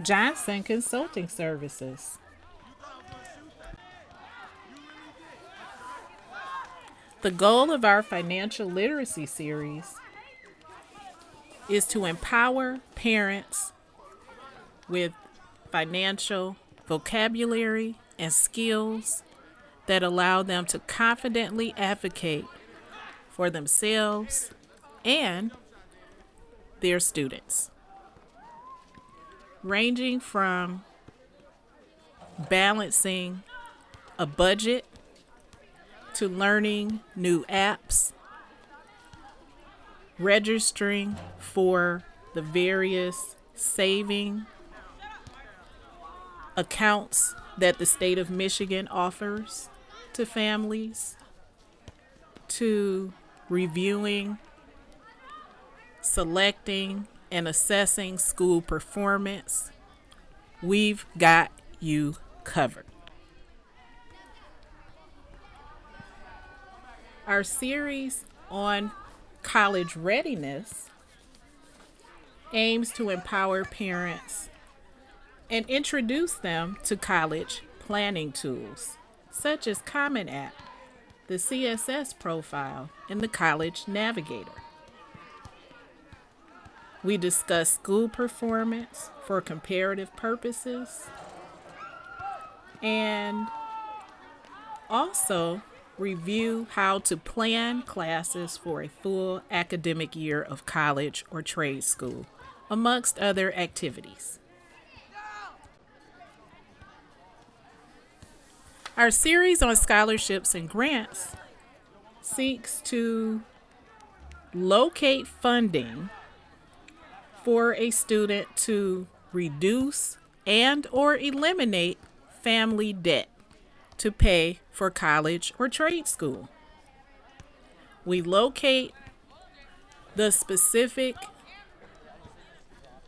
Johnson Consulting Services. The goal of our financial literacy series is to empower parents with financial vocabulary and skills that allow them to confidently advocate for themselves and their students, ranging from balancing a budget to learning new apps, registering for the various saving accounts that the state of Michigan offers to families, to reviewing, selecting, and assessing school performance. We've got you covered. Our series on college readiness aims to empower parents and introduce them to college planning tools such as Common App, the CSS profile, and the College Navigator. We discuss school performance for comparative purposes and also review how to plan classes for a full academic year of college or trade school, amongst other activities. Our series on scholarships and grants seeks to locate funding for a student to reduce and or eliminate family debt to pay for college or trade school. We locate the specific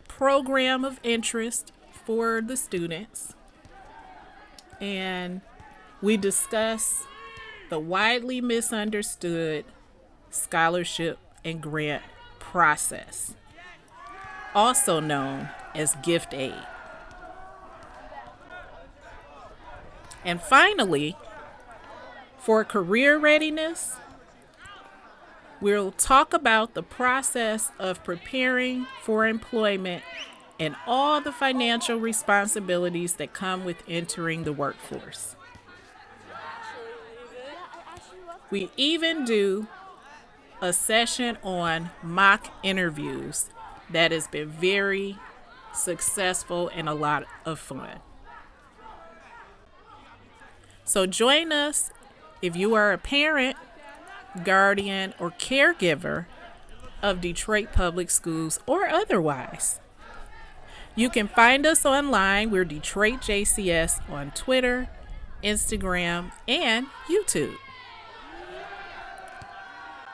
program of interest for the students, and we discuss the widely misunderstood scholarship and grant process, also known as gift aid. And finally, for career readiness, we'll talk about the process of preparing for employment and all the financial responsibilities that come with entering the workforce. We even do a session on mock interviews that has been very successful and a lot of fun. So join us if you are a parent, guardian, or caregiver of Detroit Public Schools or otherwise. You can find us online. We're Detroit JCS on Twitter, Instagram, and YouTube.